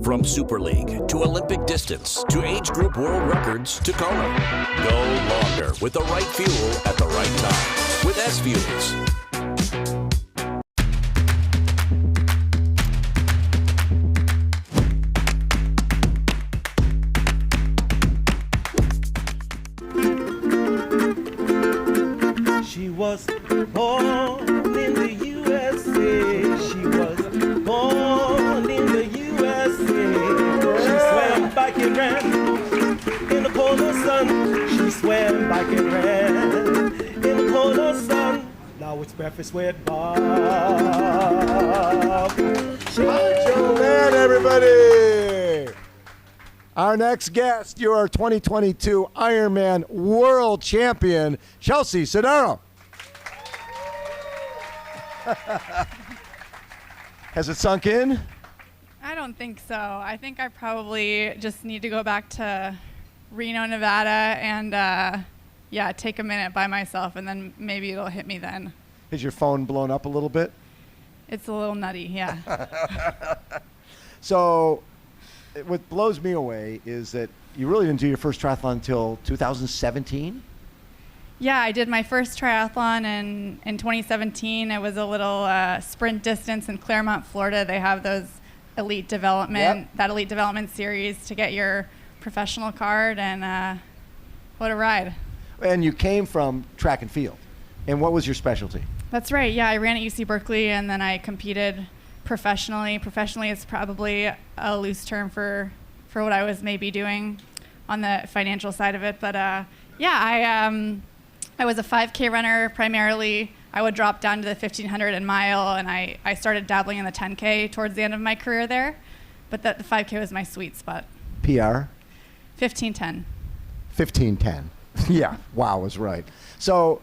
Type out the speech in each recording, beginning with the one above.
From Super League to Olympic distance to age group world records to Kona. Go longer with the right fuel at the right time with SFuels. She was born in the USA. She was born in the USA. She swam, bike and ran in the Kona sun. She swam, bike and ran in the Kona sun. Now it's breakfast with Bob. Man, everybody! Our next guest, your 2022 Ironman World Champion, Chelsea Sodaro. Has it sunk in? I don't think so. I think I probably just need to go back to Reno, Nevada, and take a minute by myself, and then maybe it'll hit me then. Is your phone blown up a little bit? It's a little nutty, yeah. So, what blows me away is that you really didn't do your first triathlon until 2017? Yeah, I did my first triathlon in 2017. It was a little sprint distance in Claremont, Florida. They have those elite development, that elite development series to get your professional card, and what a ride. And you came from track and field. And what was your specialty? That's right, yeah, I ran at UC Berkeley, and then I competed professionally. Professionally is probably a loose term for what I was maybe doing on the financial side of it. But I was a 5K runner primarily. I would drop down to the 1,500 and mile, and I started dabbling in the 10K towards the end of my career there. But the 5K was my sweet spot. PR? 15:10. 15:10. Yeah, wow, was right. So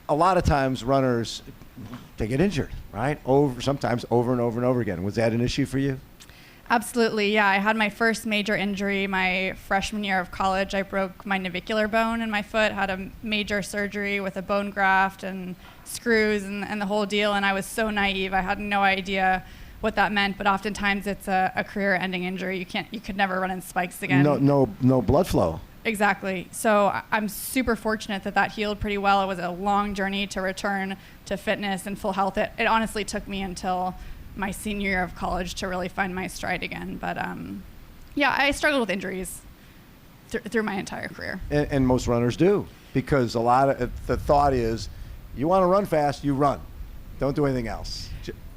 a lot of times runners, they get injured, right? Sometimes over and over and over again. Was that an issue for you? Absolutely, yeah. I had my first major injury my freshman year of college. I broke my navicular bone in my foot, had a major surgery with a bone graft and screws and the whole deal, and I was so naive. I had no idea what that meant, but oftentimes it's a career-ending injury. You could never run in spikes again. No blood flow. Exactly. So I'm super fortunate that healed pretty well. It was a long journey to return to fitness and full health. It honestly took me until my senior year of college to really find my stride again. But I struggled with injuries through my entire career. And most runners do, because a lot of the thought is, you want to run fast, you run. Don't do anything else.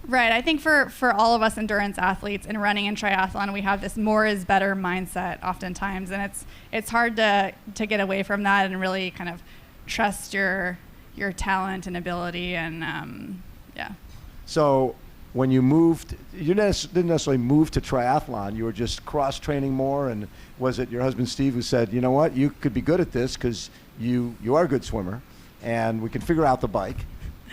Right. I think for all of us endurance athletes in running and triathlon, we have this more is better mindset oftentimes, and it's hard to get away from that and really kind of trust your talent and ability, and So when you moved, you didn't necessarily move to triathlon. You were just cross-training more, and was it your husband Steve who said, you know what, you could be good at this because you are a good swimmer, and we can figure out the bike.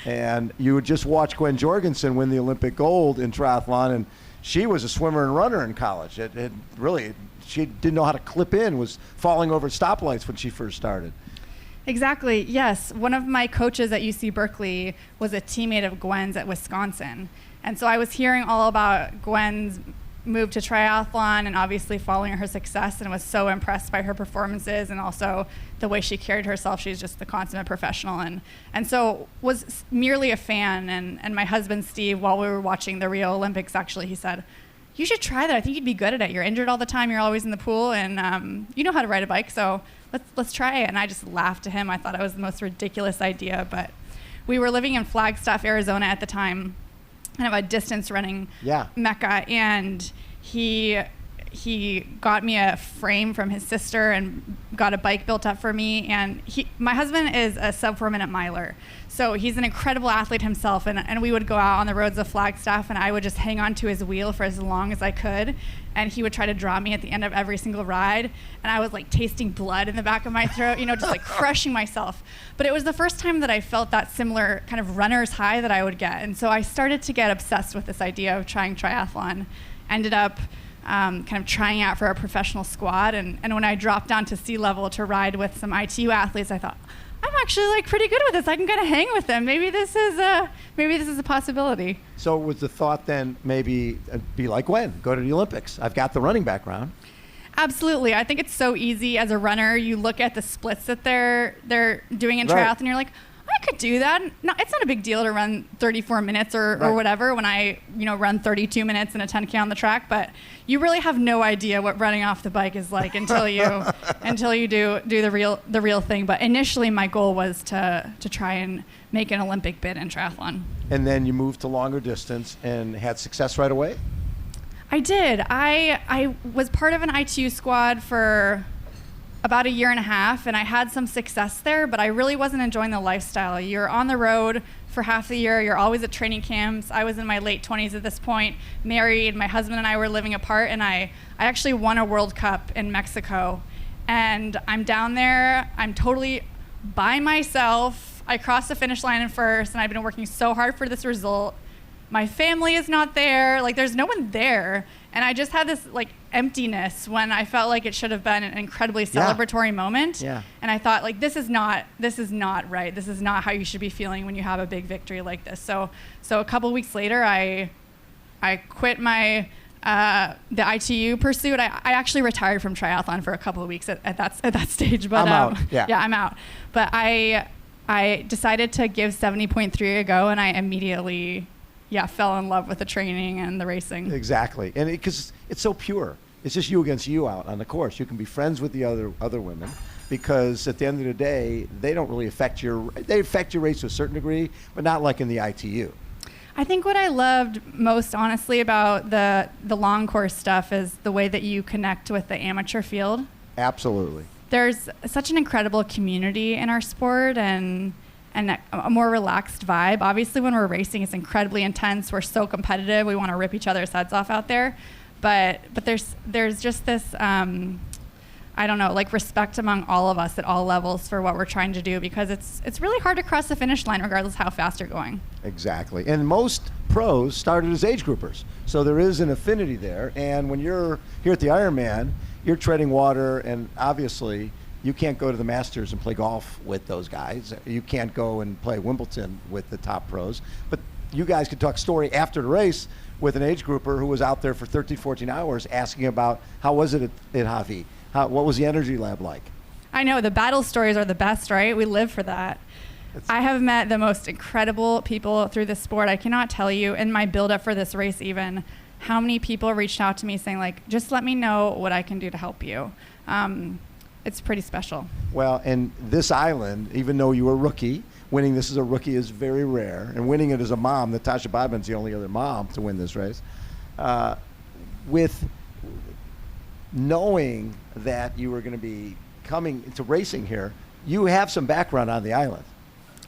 And you would just watch Gwen Jorgensen win the Olympic gold in triathlon, and she was a swimmer and runner in college. She didn't know how to clip in, was falling over stoplights when she first started. Exactly, yes. One of my coaches at UC Berkeley was a teammate of Gwen's at Wisconsin. And so I was hearing all about Gwen's move to triathlon and obviously following her success, and was so impressed by her performances and also the way she carried herself. She's just the consummate professional, and so was merely a fan. And my husband Steve, while we were watching the Rio Olympics, actually, he said, you should try that. I think you'd be good at it. You're injured all the time. You're always in the pool, and you know how to ride a bike, so let's try it. And I just laughed at him. I thought it was the most ridiculous idea, but we were living in Flagstaff, Arizona at the time, kind of a distance running mecca, and he got me a frame from his sister and got a bike built up for me. And my husband is a sub 4 minute miler, so he's an incredible athlete himself, and we would go out on the roads of Flagstaff, and I would just hang on to his wheel for as long as I could, and he would try to draw me at the end of every single ride, and I was like tasting blood in the back of my throat, just like crushing myself. But it was the first time that I felt that similar kind of runner's high that I would get, and so I started to get obsessed with this idea of trying triathlon. Ended up kind of trying out for a professional squad, and when I dropped down to sea level to ride with some ITU athletes, I thought, I'm actually like pretty good with this. I can kind of hang with them. Maybe this is a possibility. So was the thought then maybe be like Gwen, go to the Olympics? I've got the running background. Absolutely. I think it's so easy as a runner. You look at the splits that they're doing in triathlon, and you're like, I could do that. No, it's not a big deal to run 34 minutes or whatever when I, run 32 minutes in a 10K on the track. But you really have no idea what running off the bike is like until you do the real thing. But initially, my goal was to try and make an Olympic bid in triathlon. And then you moved to longer distance and had success right away? I did. I was part of an ITU squad for about a year and a half, and I had some success there, but I really wasn't enjoying the lifestyle. You're on the road for half the year. You're always at training camps. I was in my late 20s at this point, married. My husband and I were living apart, and I actually won a World Cup in Mexico. And I'm down there. I'm totally by myself. I crossed the finish line in first, and I've been working so hard for this result. My family is not there. Like, there's no one there. And I just had this emptiness when I felt like it should have been an incredibly celebratory moment. Yeah. And I thought, this is not right. This is not how you should be feeling when you have a big victory like this. So a couple weeks later, I quit my the ITU pursuit. I actually retired from triathlon for a couple of weeks at that stage. But I'm out. Yeah, I'm out. But I decided to give 70.3 a go, and I immediately fell in love with the training and the racing. Exactly. And because it's so pure. It's just you against you out on the course. You can be friends with the other women, because at the end of the day, they don't really affect your race to a certain degree, but not like in the ITU. I think what I loved most, honestly, about the long course stuff is the way that you connect with the amateur field. Absolutely. There's such an incredible community in our sport, and a more relaxed vibe. Obviously, when we're racing, it's incredibly intense. We're so competitive. We want to rip each other's heads off out there. But there's just this, respect among all of us at all levels for what we're trying to do, because it's really hard to cross the finish line regardless of how fast you're going. Exactly. And most pros started as age groupers. So there is an affinity there. And when you're here at the Ironman, you're treading water, and obviously you can't go to the Masters and play golf with those guys. You can't go and play Wimbledon with the top pros. But you guys could talk story after the race with an age grouper who was out there for 13, 14 hours asking about how was it at Javi? What was the energy lab like? I know, the battle stories are the best, right? We live for that. I have met the most incredible people through this sport. I cannot tell you, in my build-up for this race even, how many people reached out to me saying, just let me know what I can do to help you. It's pretty special. Well, and this island, even though you were a rookie, winning this as a rookie is very rare. And winning it as a mom, Natasha Bodman's the only other mom to win this race. With knowing that you were going to be coming into racing here, you have some background on the island.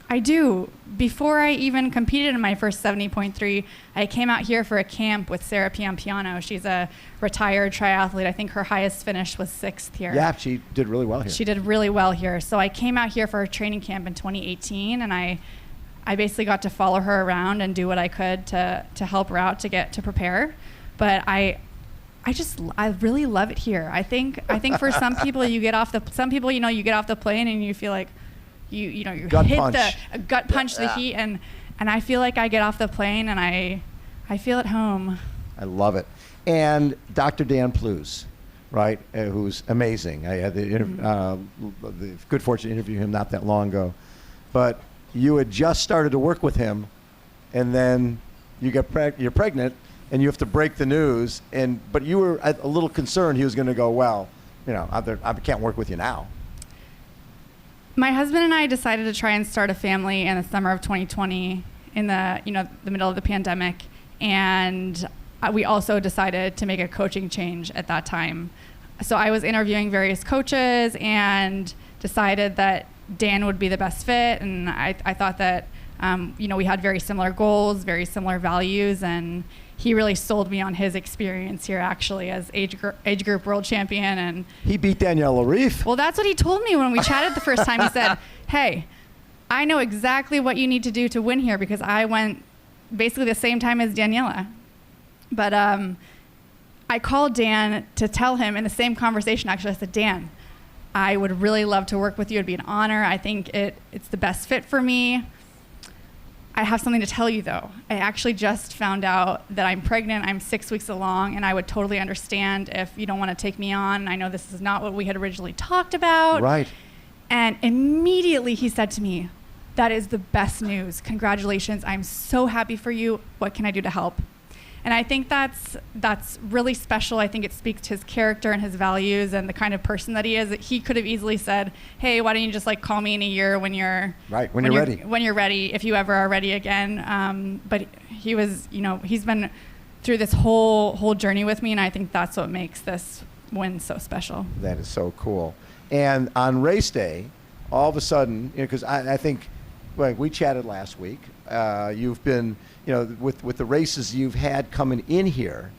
I do. Before I even competed in my first 70.3, I came out here for a camp with Sarah Piampiano. She's a retired triathlete. I think her highest finish was 6th here. Yeah, she did really well here. She did really well here. So I came out here for a training camp in 2018, and I basically got to follow her around and do what I could to help her out to prepare. But I really love it here. I think for some people you get off the plane and you feel like you gut hit punch. gut punch the heat, and I feel like I get off the plane and I feel at home. I love it. And Dr. Dan Plews, right, who's amazing. I had the good fortune to interview him not that long ago. But you had just started to work with him, and then you're pregnant, and you have to break the news. But you were a little concerned he was going to go, well, I can't work with you now. My husband and I decided to try and start a family in the summer of 2020 in the middle of the pandemic. And we also decided to make a coaching change at that time. So I was interviewing various coaches and decided that Dan would be the best fit. And I thought that, we had very similar goals, very similar values, and he really sold me on his experience here, actually, as age group world champion. And he beat Danielle Lariffe. Well, that's what he told me when we chatted the first time. He said, hey, I know exactly what you need to do to win here, because I went basically the same time as Daniela. But I called Dan to tell him in the same conversation, actually, I said, Dan, I would really love to work with you. It'd be an honor. I think it's the best fit for me. I have something to tell you, though. I actually just found out that I'm pregnant. I'm 6 weeks along, and I would totally understand if you don't want to take me on. I know this is not what we had originally talked about. Right. And immediately he said to me, that is the best news. Congratulations. I'm so happy for you. What can I do to help? And I think that's really special. I think it speaks to his character and his values and the kind of person that he is. He could have easily said, hey, why don't you just like call me in a year when you're ready. When you're ready, if you ever are ready again. But he was, he's been through this whole journey with me, and I think that's what makes this win so special. That is so cool. And on race day, all of a sudden, because I think, like we chatted last week, you've been, with the races you've had coming in here,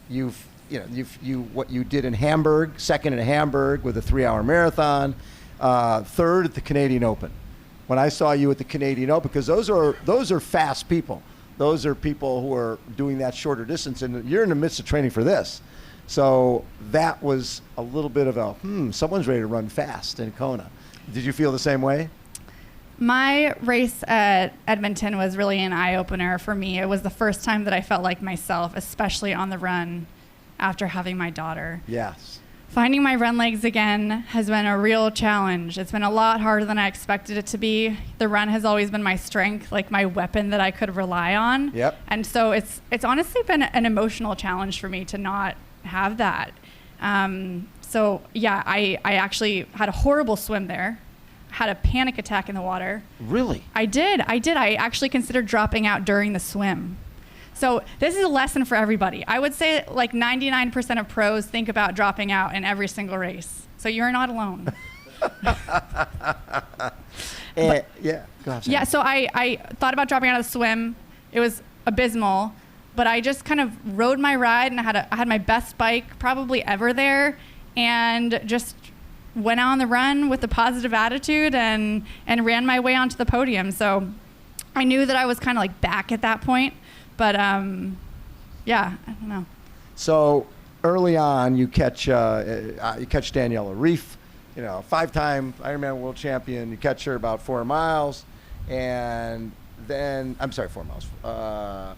what you did in Hamburg, second in Hamburg with a 3-hour marathon, third at the Canadian Open. When I saw you at the Canadian Open, because those are fast people. Those are people who are doing that shorter distance, and you're in the midst of training for this. So that was a little bit of someone's ready to run fast in Kona. Did you feel the same way? My race at Edmonton was really an eye-opener for me. It was the first time that I felt like myself, especially on the run after having my daughter. Yes. Finding my run legs again has been a real challenge. It's been a lot harder than I expected it to be. The run has always been my strength, like my weapon that I could rely on. Yep. And so it's honestly been an emotional challenge for me to not have that. I actually had a horrible swim there. Had a panic attack in the water. Really? I did. I actually considered dropping out during the swim. So this is a lesson for everybody. I would say like 99% of pros think about dropping out in every single race. So you're not alone. Go ahead. Yeah, so I thought about dropping out of the swim. It was abysmal, but I just kind of rode my ride, and I had my best bike probably ever there, and just went out on the run with a positive attitude and ran my way onto the podium. So I knew that I was kind of like back at that point, but I don't know. So early on, you catch Daniela Reef, 5-time Ironman World Champion. You catch her about 4 miles, and then 4 miles,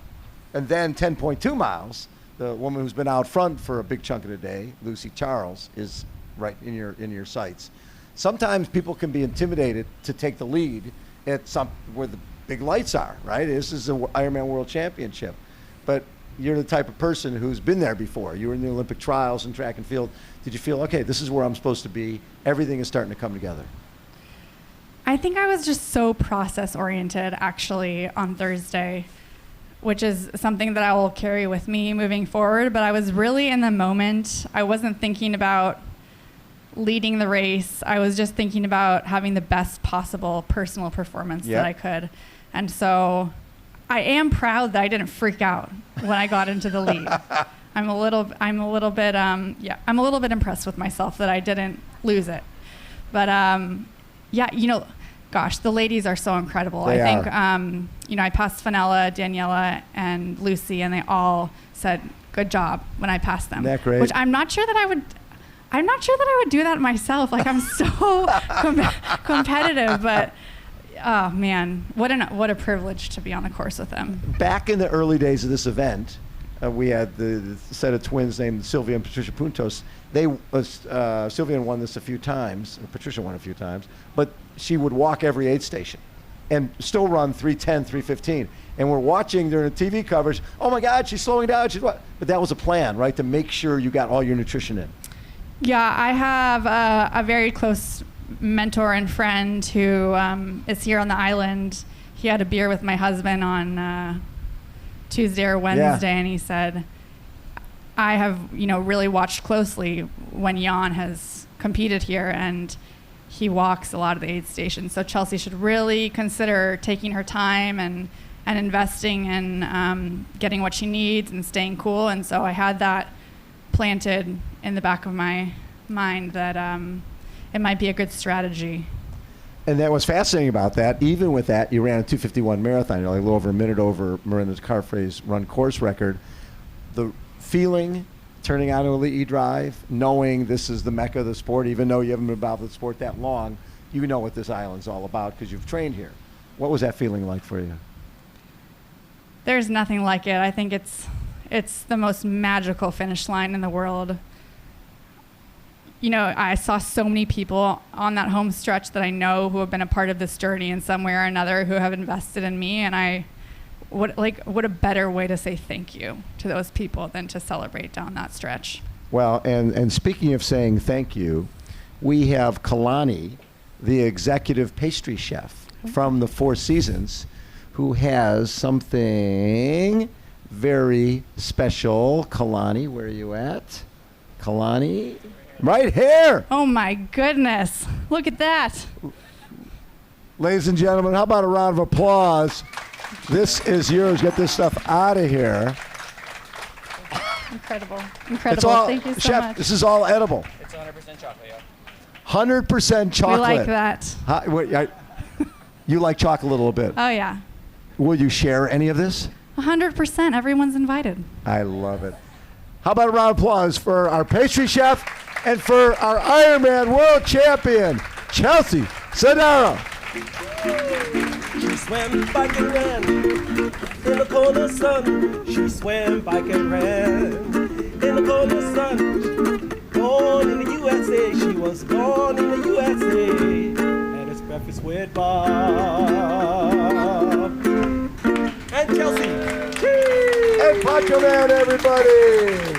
and then 10.2 miles. The woman who's been out front for a big chunk of the day, Lucy Charles, is right in your sights. Sometimes people can be intimidated to take the lead at where the big lights are, right? This is the Ironman World Championship. But you're the type of person who's been there before. You were in the Olympic trials and track and field. Did you feel, okay, this is where I'm supposed to be? Everything is starting to come together. I think I was just so process oriented actually on Thursday, which is something that I will carry with me moving forward. But I was really in the moment. I wasn't thinking about leading the race. I was just thinking about having the best possible personal performance that I could. And so I am proud that I didn't freak out when I got into the lead. I'm a little bit impressed with myself that I didn't lose it. But gosh, the ladies are so incredible. I think I passed Fenella, Daniela, and Lucy, and they all said good job when I passed them. Isn't that great? Which I'm not sure that I would do that myself. Like, I'm so competitive, but oh man, what a privilege to be on the course with them. Back in the early days of this event, we had the set of twins named Sylvia and Patricia Puntos. Sylvia won this a few times, Patricia won a few times, but she would walk every aid station and still run 3:10, 3:15. And we're watching during the TV coverage, oh my God, she's slowing down. But that was a plan, right? To make sure you got all your nutrition in. Yeah, I have a very close mentor and friend who is here on the island. He had a beer with my husband on Tuesday or Wednesday, and he said, I have, really watched closely when Jan has competed here, and he walks a lot of the aid stations. So Chelsea should really consider taking her time and investing in getting what she needs and staying cool. And so I had that planted in the back of my mind that it might be a good strategy. And that was fascinating about that. Even with that, you ran a 2:51 marathon, like a little over a minute over Miranda Carfray's run course record. The feeling turning on to Elite E-Drive, knowing this is the mecca of the sport, even though you haven't been about the sport that long, you know what this island's all about because you've trained here. What was that feeling like for you? There's nothing like it. I think it's the most magical finish line in the world. You know, I saw so many people on that home stretch that I know who have been a part of this journey in some way or another, who have invested in me, and what a better way to say thank you to those people than to celebrate down that stretch. Well, and speaking of saying thank you, we have Kalani, the executive pastry chef from the Four Seasons, who has something very special. Kalani, where are you at? Kalani? Right here! Oh my goodness, look at that. Ladies and gentlemen, how about a round of applause? This is yours. Get this stuff out of here. Incredible. It's all, Thank you so Chef, much. this is all edible. It's 100% chocolate, yeah. 100% chocolate. We like that. You like chocolate a little bit. Oh yeah. Will you share any of this? 100%. Everyone's invited. I love it. How about a round of applause for our pastry chef and for our Ironman World Champion, Chelsea Sodaro. She swam, bike and ran in the Kona sun. She swam, bike and ran in the Kona sun. Born in the USA, she was born in the USA. And it's breakfast with Bob and Chelsea. And Poncho Man, everybody.